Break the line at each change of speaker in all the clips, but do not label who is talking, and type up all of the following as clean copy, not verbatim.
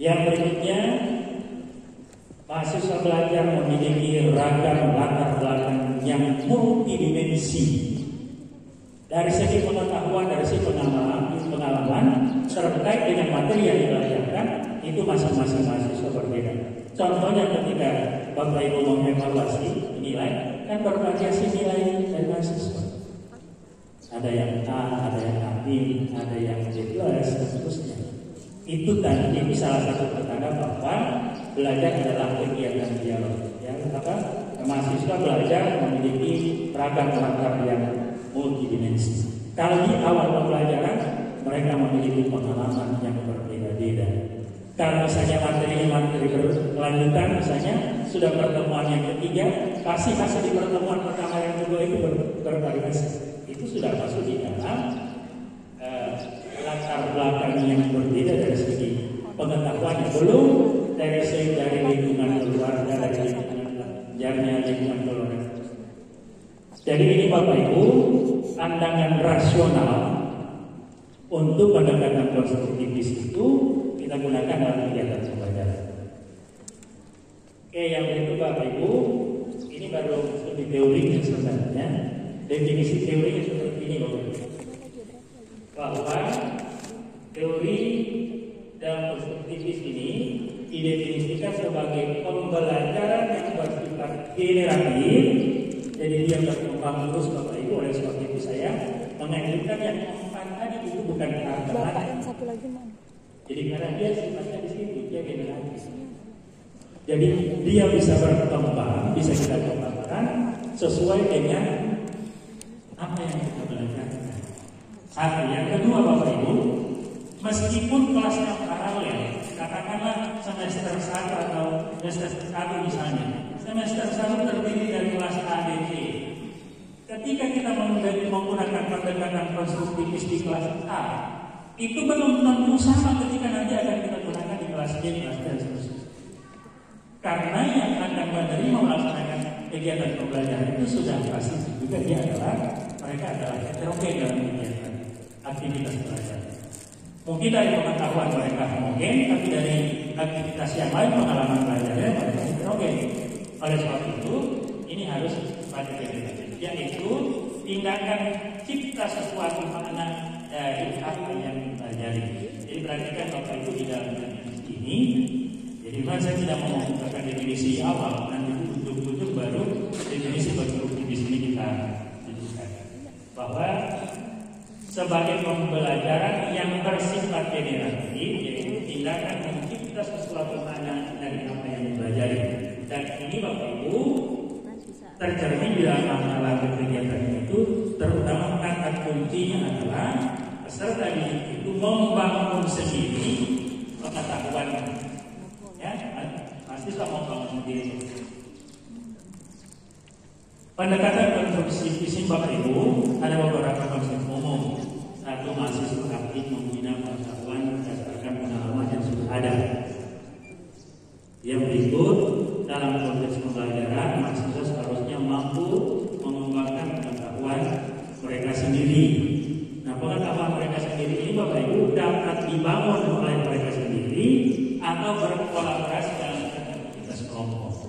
Yang berikutnya, mahasiswa belajar memiliki ragam latar belakang yang multidimensi dari segi pengetahuan, dari segi pengalaman terkait dengan materi yang dipelajarkan. Itu masing-masing mahasiswa berbeda. Contohnya ketika Bapak Ibu mengevaluasi nilai, kan bervariasi nilai dari mahasiswa. Ada yang A, ada yang A-, ada yang D+, dan seterusnya. Itu tadi salah satu pertanda bahwa belajar adalah kegiatan dialog. Yang mahasiswa belajar memiliki ragam latar yang multidimensi. Kalau di awal pembelajaran mereka memiliki pengalaman yang berbeda-beda. Kalau misalnya materi berkelanjutan, misalnya sudah pertemuan yang ketiga, pasti hasil di pertemuan pertama yang kedua itu bervariasi. Itu sudah masuk di dalam latar belakang yang berbeda dari segi pengetahuan, belum dari segi lingkungan keluarga, dari lingkungan keluarga. Jadi ini Bapak Ibu, pandangan rasional untuk pendekatan konstruktivis itu kita gunakan dalam kegiatan pembelajaran. Oke, yang berikut Bapak Ibu, ini baru studi teorinya sebenarnya. Definisi teorinya seperti ini Bapak Ibu, bahwa teori dalam konstruktivis ini didefinisikan sebagai pembelajaran yang bersifat generatif. Jadi dia berkembang terus Bapak Ibu. Oleh sebab itu saya menganjurkan yang keempat tadi itu bukan tambahan. Jadi karena dia sifatnya di sini dia generatif. Jadi dia bisa berkembang, bisa kita kembangkan sesuai dengan apa yang kita belajar. Satu, yang kedua Bapak Ibu, meskipun kelasnya paralel, katakanlah semester 1 atau semester 1 misalnya, semester 1 terdiri dari kelas A, B, C. Ketika kita menggunakan pendekatan konstruktivis di kelas A, itu belum tentu sama ketika nanti akan kita gunakan di kelas B, kelas C, dan seterusnya. Karena yang akan menerima melaksanakan kegiatan pembelajaran itu sudah pasti juga dia mereka adalah heterogen dalam kegiatan aktivitas belajar. Mungkin dari pengetahuan mereka mungkin, tapi dari aktivitas yang lain pengalaman belajarnya mereka heterogen. Oleh sebab itu ini harus pada generatif, yaitu tindakan cipta sesuatu makna dari apa yang dipelajari. Jadi perhatikan Bapak Ibu di dalam definisi ini. Jadi saya tidak mau membukakan definisi awal, nanti ujung-ujung baru definisi konstruktivis ini kita tunjukkan. Bahwa sebagai pembelajaran yang bersifat generatif, yaitu tindakan mencipta sesuatu makna dari apa yang dipelajari. Dan ini Bapak Ibu tercermin di dalam alat kegiatan itu, terutama kata kuncinya adalah peserta didik itu membangun sendiri pengetahuan. Ya, pasti sama membangun sendiri. Pendekatan konstruksi Bapak Ibu ada beberapa konsep umum. Satu, mahasiswa aktif membina pengetahuan berdasarkan pengalaman yang sudah ada. Yang berikut, dalam konteks pembelajaran, mahasiswa seharusnya mampu mengembangkan pengetahuan mereka sendiri. Nah, pengetahuan mereka sendiri ini Bapak Ibu dapat dibangun oleh mereka sendiri atau berkolaborasi dalam aktivitas kelompok.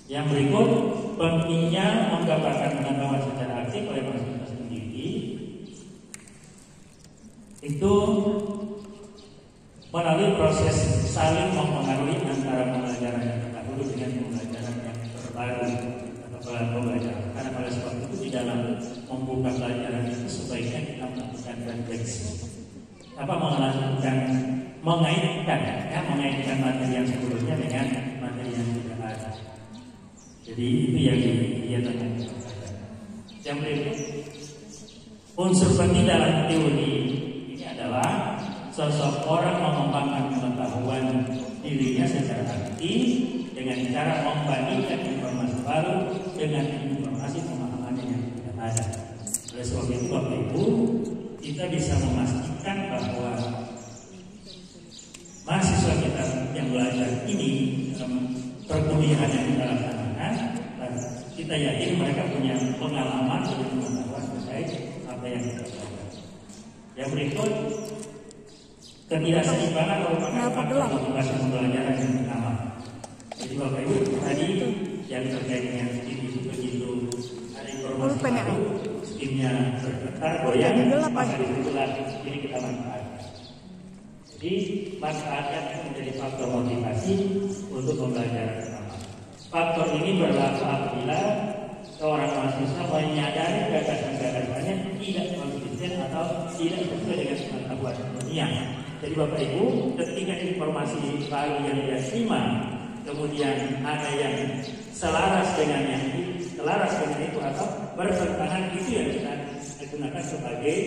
Yang berikut, pentingnya menggambarkan pengetahuan secara aktif oleh mahasiswa sendiri itu melalui proses saling mempengaruhi antara pembelajaran yang terdahulu dengan pembelajaran yang terbaru atau pembelajaran. Karena pada sebab itu di dalam membuka pelajaran itu sebaiknya kita melakukan refleksi. Mengaitkan materi yang sebelumnya dengan materi yang tidak ada. Jadi itu yang dia tanyakan. Yang berikut, unsur penting dalam teori ini adalah seseorang mengembangkan pengetahuan dirinya secara aktif dengan cara membandingkan informasi baru dengan informasi pemahaman yang tidak ada. Oleh sebab itu Bapak Ibu, kita bisa memastikan bahwa mahasiswa kita yang belajar ini dalam perkuliahan yang kita laksanakan, kita yakin mereka punya pengalaman dan pengetahuan terkait apa yang kita lakukan. Yang berikut, Ketidakseimbangan merupakan faktor motivasi pembelajaran yang pertama. Jadi Bapak Ibu tadi yang terkait dengan skim itu begitu ada informasi baru, skimnya bergetar goyang, maka disitulah ini kita manfaatkan. Jadi manfaatkan itu menjadi faktor motivasi untuk pembelajaran pertama. Faktor ini berlaku apabila seorang mahasiswa menyadari gagasan-gagasannya tidak konsisten atau tidak sesuai dengan pengetahuan dunia. Jadi Bapak Ibu, ketika informasi baru yang dia terima, kemudian ada yang selaras dengan itu atau bertentangan, itu yang kita gunakan sebagai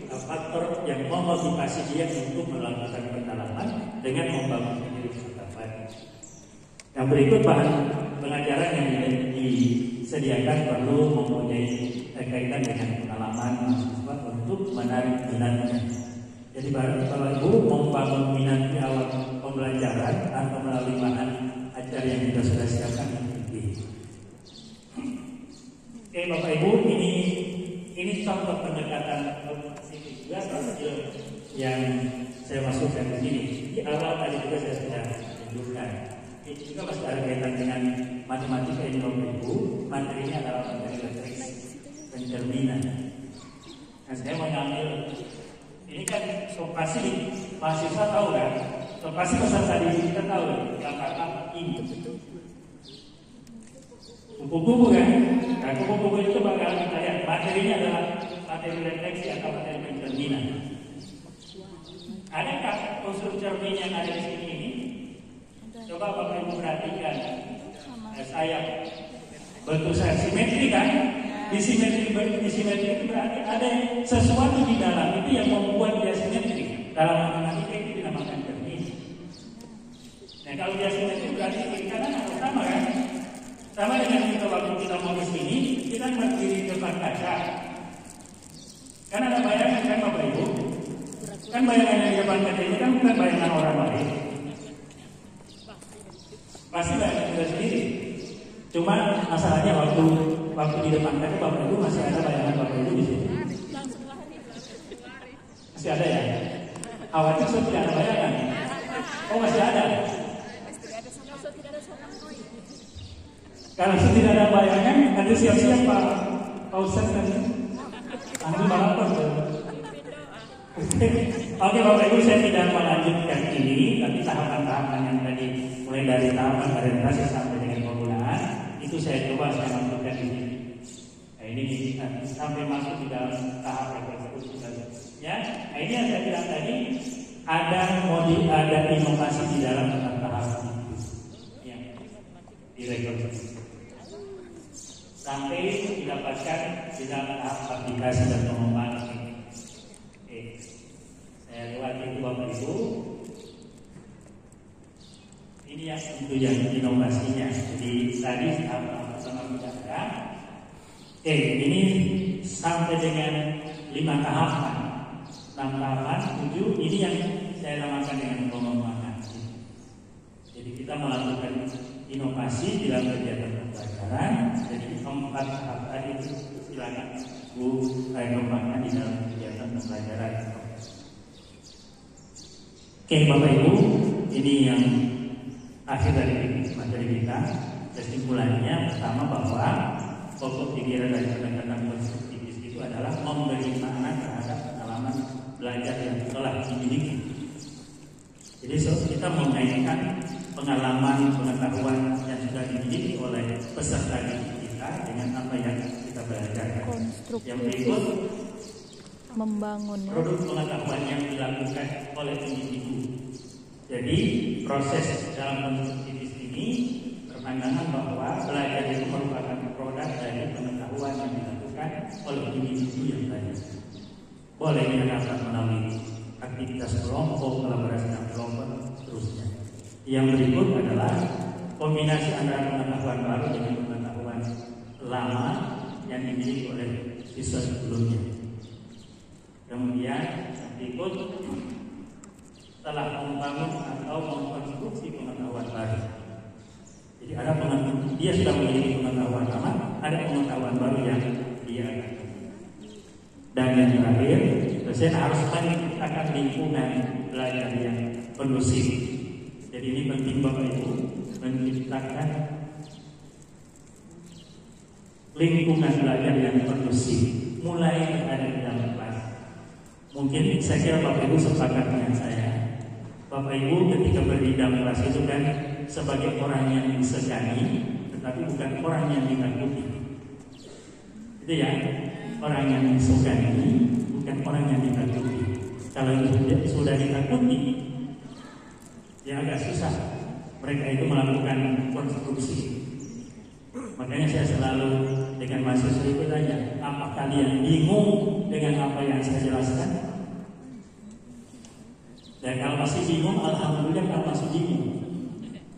faktor yang memotivasi dia untuk melakukan pendalaman dengan membangun sendiri pengetahuan. Yang berikut bahan pengajaran yang disediakan perlu mempunyai kaitan dengan pengalaman mahasiswa untuk menarik minatnya. Jadi Bapak Ibu membangun minat di awal pembelajaran atau melalui bahan ajar yang kita sudah siapkan ini. Oke Bapak Ibu, ini contoh pendekatan ini juga yang saya masukkan di sini. Di awal tadi juga saya sudah tunjukkan. Ini juga masih ada kaitan dengan matematika ini Bapak Ibu. Materinya adalah materi elektrik pencerminan. Nah, saya mengambil ini kan pasti mahasiswa tahu kan? Pasti peserta didik kita tahu yang kata ini. Kupu-kupu kan? Nah, kupu-kupu itu bakal kita lihat materinya adalah materi refleksi atau materi pencerminan. Adakah unsur cermin yang ada di sini ini? Coba Bapak Ibu perhatikan. Sayap bentuk saya simetri kan? Di simetri itu berarti ada sesuatu di dalam itu yang membuat dia simetri. Dalam matematika itu dinamakan cermin. Nah kalau dia simetri berarti kiri kanan harus sama kan? Sama dengan kita waktu kita mau ke sini, kita berdiri di depan kaca. Kan ada bayangan kan Bapak Ibu? Kan bayangan yang di depan kaca itu kan bukan bayangan orang lain. Pasti bayangan kita sendiri. Cuma masalahnya waktu di depan kaca Bapak Ibu masih ada bayangan Bapak Ibu di sini. Masih ada ya? Khawatir so tidak ada bayangan. Oh masih ada. Kalau tidak ada bayangan, nanti siap-siap Pak Ustaz nanti. Nanti balapan. Oke Bapak Ibu, saya tidak melanjutkan ini, tapi tahapan-tahapan yang tadi mulai dari tahapan orientasi sampai dengan penggunaan itu saya coba saya masukkan di sini. Nah ini sampai masuk di dalam tahap eksekusi ya. Nah ini yang saya bilang tadi ada inovasi di dalam tahap itu ya, di rekonstruksi sampai didapatkan di dalam tahap aplikasi dan pengembangan ini. Oke, saya lewati itu Bapak Ibu. Ini yang untuk yang inovasinya. Jadi tadi sama bicara. Ini sampai dengan 5 tahapan, 6 tahapan, 7. Ini yang saya namakan dengan pengembangan. Jadi kita melakukan inovasi di dalam kegiatan pembelajaran. Jadi 4 tahap tadi itu silakan Bu saya kembangkan di dalam kegiatan pembelajaran. Oke Bapak Ibu, ini yang akhir dari materi kita. Kesimpulannya pertama bahwa pokok pikiran dari pendekatan konstruktivis itu adalah memberi makna terhadap pengalaman belajar yang telah dimiliki. Jadi kita mengaitkan pengalaman pengetahuan yang sudah dimiliki oleh peserta didik kita dengan apa yang kita belajar. Yang berikut
membangun
produk pengetahuan yang dilakukan oleh individu. Jadi proses dalam konstruktivis ini berpandangan bahwa belajar itu merupakan produk dari pengetahuan yang dilakukan oleh individu yang banyak. Boleh dilakukan melalui aktivitas kelompok, kolaborasi dengan kelompok, seterusnya. Yang berikut adalah kombinasi antara pengetahuan baru dengan pengetahuan lama yang dimiliki oleh siswa sebelumnya. Kemudian yang berikut telah membangun atau mengkonstruksi pengetahuan baru. Jadi ada pengetahuan, dia sudah memiliki pengetahuan lama, ada pengetahuan baru yang dia akan. Dan yang terakhir, dosen harus menciptakan lingkungan belajar yang kondusif. Jadi ini penting Bapak Ibu, menciptakan lingkungan belajar yang kondusif mulai ada di dalam kelas. Mungkin saya kira Bapak Ibu sepakat dengan saya. Bapak Ibu ketika berdiri dalam kelas itu kan sebagai orang yang disegani, tetapi bukan orang yang ditakuti. Itu ya, orang yang disegani, bukan orang yang ditakuti. Kalau sudah ditakuti, ya agak susah mereka itu melakukan konstruksi. Makanya saya selalu dengan mahasiswa itu tanya, apa kalian bingung dengan apa yang saya jelaskan? Dan kalau masih bingung, alhamdulillah kalau masih bingung.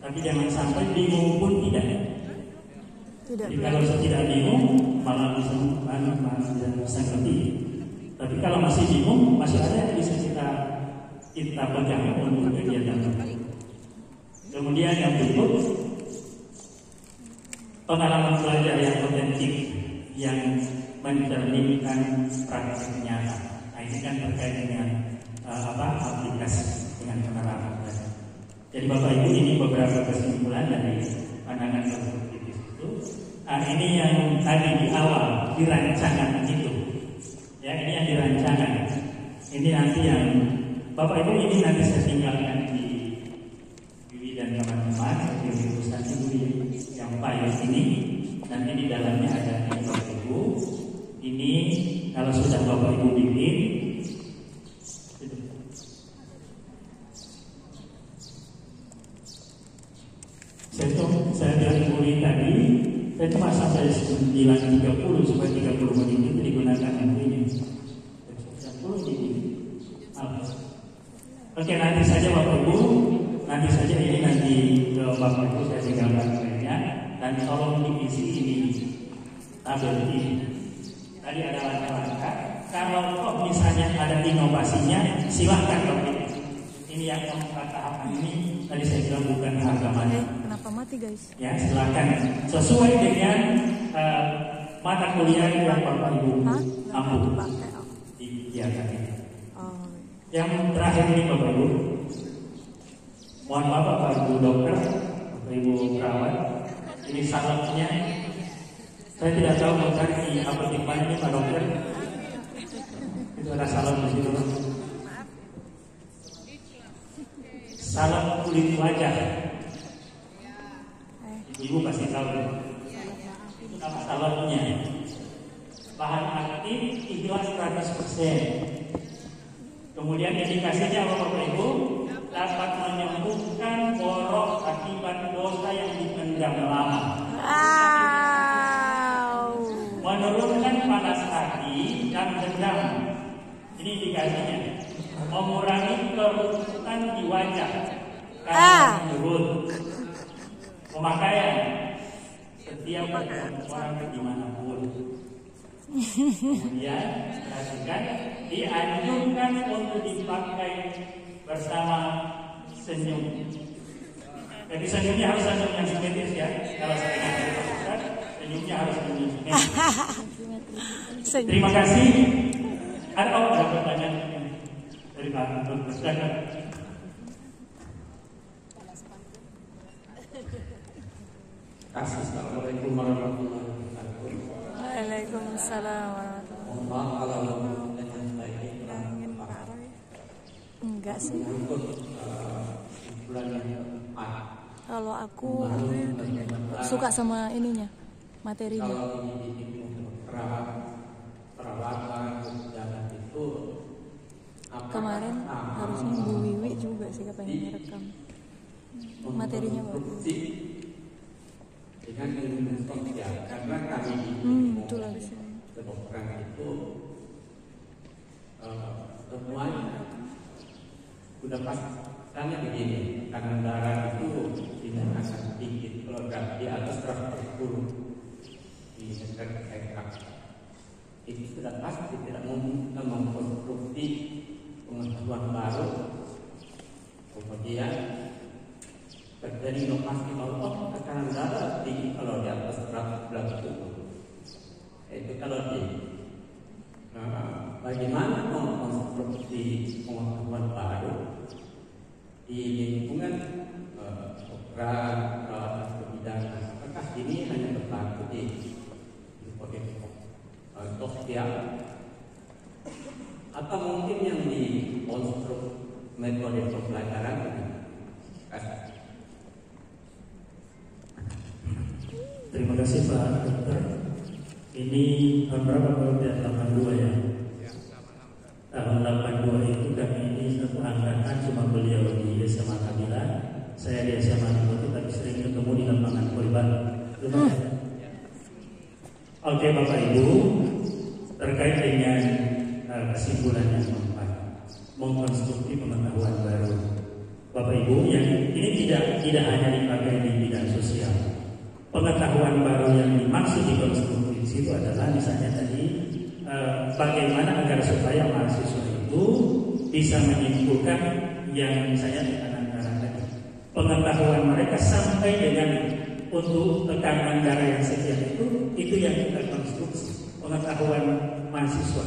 Tapi jangan sampai bingung pun tidak. Jadi kalau tidak bingung, malah bisa ngerti. Tapi kalau masih bingung, masih ada yang bisa kita pegang untuk kegiatan. Kemudian yang berikut, pengalaman belajar yang otentik yang mencerminkan praktik nyata. Nah, ini kan terkait dengan aplikasi dengan pengalaman belajar. Jadi Bapak Ibu, ini beberapa kesimpulan dari pandangan konstruktif itu. Nah, ini yang tadi di awal di rancangan itu. Ya, ini yang di rancangan. Ini nanti yang Bapak Ibu, ini nanti saya tinggalkan di Wiwi dan teman-teman. Saya urusan dulu yang file ini. Nanti di dalamnya ada ini Bapak Ibu. Ini kalau sudah Bapak Ibu bikin, saya bilang kulit tadi, saya cuma sampai 9.30 supaya 30 menit itu digunakan untuk ini. 10 ini. Oke, nanti saja Bapak Ibu, nanti saja ini nanti ke Bapak Ibu saya tinggalkan filenya dan tolong diisi ini tabel ini. Tadi ada langkah-langkah. Kalau kok misalnya ada inovasinya, silahkan Bapak Ibu. Ini yang keempat tahapan ini tadi saya bilang bukan harga mati.
Kenapa mati guys?
Ya silakan sesuai dengan mata kuliah yang Bapak Ibu mampu diiakan. Yang terakhir ini Bapak Ibu, mohon maaf Bapak Ibu dokter, Bapak Ibu perawat, ini salepnya. Saya tidak tahu dokter di apotek mana ini Pak dokter. Itu ada salep di situ. Salep kulit wajah. Ibu pasti tahu. Itu nama salepnya. Bahan aktif ikhlas 100%. Kemudian indikasinya apa Bapak Ibu? Dapat menyembuhkan borok akibat dosa yang dipendam lama. Menurunkan panas hati dan dendam. Ini indikasinya. Mengurangi kerutan di wajah karena menurut pemakaian setiap orang dimanapun. Kemudian perhatikan, dianjurkan untuk dipakai bersama senyum. Jadi senyumnya harus senyum yang simetris ya. Kalau saya ingat Ustaz, senyumnya harus senyum simetris. Terima kasih. Ada pertanyaan dari Pak Ustaz?
Assalamualaikum warahmatullahi wabarakatuh.
Waalaikumsalam warahmatullahi wabarakatuh. Enggak sih. Kalau aku suka sama ininya, materinya. Kemarin harusnya Bu Wiwi juga sih katanya ngerekam. Materinya bagus.
Dengan ilmu sosial, karena kami
itu lagi sih.
Kedokteran itu semuanya sudah pastinya begini, karena darah itu tidak akan sedikit kalau di atas 140 di negara ekrak itu sudah pasti tidak mungkin mengkonstruksi pengetahuan baru. Kemudian terjadi inovasi bahwa tekanan darah tinggi kalau di atas 140. Itu kalau di bagaimana mengkonstruksi pengetahuan baru di lingkungan perawatan kebidanan? Apakah ini hanya berlaku di sosial atau mungkin yang dikonstruk metode pembelajaran?
Terima kasih Pak Dokter. Ini tahun berapa kalau tidak 82 ya? Tahun 82 itu kami ini satu angkatan, cuma beliau di SMA Kamila, saya di SMA Timur, tapi sering ketemu di lapangan Korban. Oke Bapak Ibu, terkait dengan kesimpulan yang keempat, mengkonstruksi pengetahuan baru. Bapak Ibu, yang ini tidak hanya dipakai di bidang sosial. Pengetahuan baru yang dimaksud di konstruksi itu adalah misalnya tadi bagaimana agar supaya mahasiswa itu bisa menyimpulkan yang saya tekankan tadi. Pengetahuan mereka sampai dengan untuk tekanan darah yang sekian itu yang kita konstruksi. Pengetahuan mahasiswa.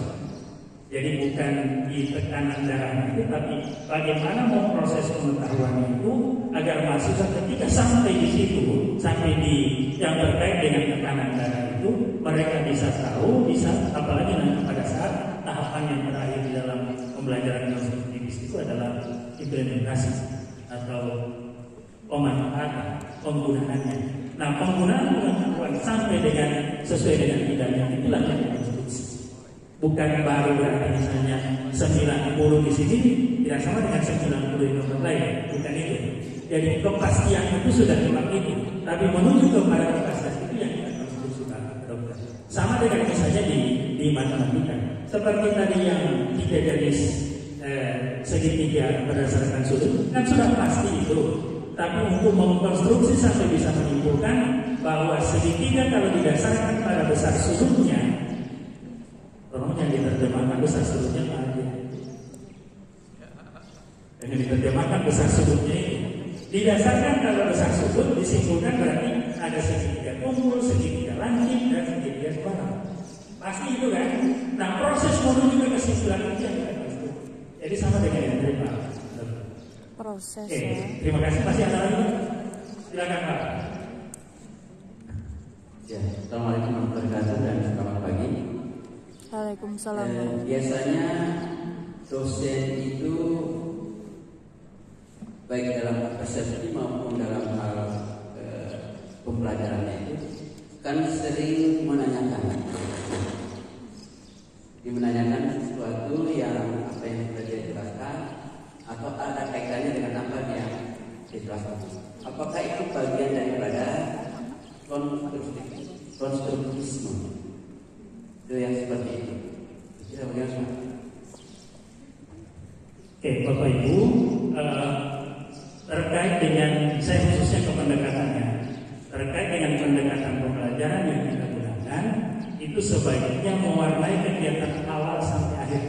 Jadi bukan di tekanan darah itu, tapi bagaimana mau proses pengetahuan itu agar mahasiswa ketika sampai di situ, sampai di yang terkait dengan tekanan darah itu, mereka bisa tahu, bisa apalagi nanti pada saat tahapan yang terakhir di dalam pembelajaran konstruktivis itu adalah implementasi atau pemanfaatan penggunaannya. Nah, penggunaan pengetahuan sampai dengan sesuai dengan bidangnya itulah yang konstruksi. Bukan baru berarti misalnya 90 di sini tidak sama dengan 90 di tempat lain, bukan itu. Jadi kepastian itu sudah memang itu, tapi menuju kepada kepastian itu yang kita konstruksi dokter. Sama dengan misalnya di matematika, seperti tadi yang 3 garis segitiga berdasarkan sudut, kan sudah pasti itu. Tapi untuk mengkonstruksi sampai bisa menyimpulkan bahwa segitiga kalau didasarkan pada besar sudutnya, tolong yang diterjemahkan besar sudutnya aja. Yang diterjemahkan besar sudutnya ini didasarkan kalau besar sudut disimpulkan berarti ada segitiga kumpul, segitiga lancip, dan segitiga sebarang. Pasti itu kan. Nah, proses menuju ke kesimpulan itu yang kita konstruksi. Jadi sama dengan yang tadi Pak.
Proses
ya. Terima kasih. Masih ada lagi? Silakan Pak.
Ya, Assalamualaikum warahmatullahi wabarakatuh dan selamat pagi.
Waalaikumsalam.
Biasanya dosen itu baik dalam persepsi maupun dalam hal pembelajarannya itu kan sering menanyakan sesuatu yang apa yang sudah dijelaskan atau ada kaitannya dengan apa yang dijelaskan. Apakah itu bagian daripada konstruktivisme? Itu yang seperti itu. Kita bagaimana?
Oke, Bapak Ibu, terkait dengan saya khususnya ke pendekatannya, terkait dengan pendekatan pembelajaran yang kita gunakan, itu sebaiknya mewarnai kegiatan awal sampai akhir.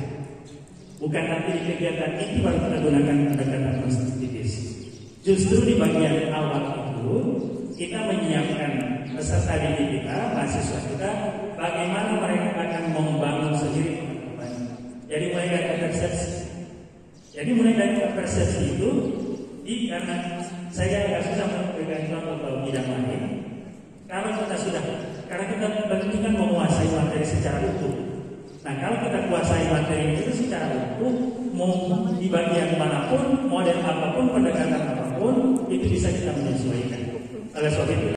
Bukan nanti di kegiatan itu baru kita gunakan pendekatan konstruktivis. Justru di bagian awal itu kita menyiapkan peserta didik kita, mahasiswa kita, bagaimana mereka akan membangun sendiri pengetahuan. Jadi mulai dari persepsi. Jadi mulai dari persepsi itu, karena saya agak susah memberikan contoh ke bidang lain. Karena kita penting menguasai materi secara utuh. Nah, kalau kita kuasai materi itu secara utuh, mau di bagian manapun, model apapun, pendekatan apapun, itu bisa kita menyesuaikan. Oleh sebab itu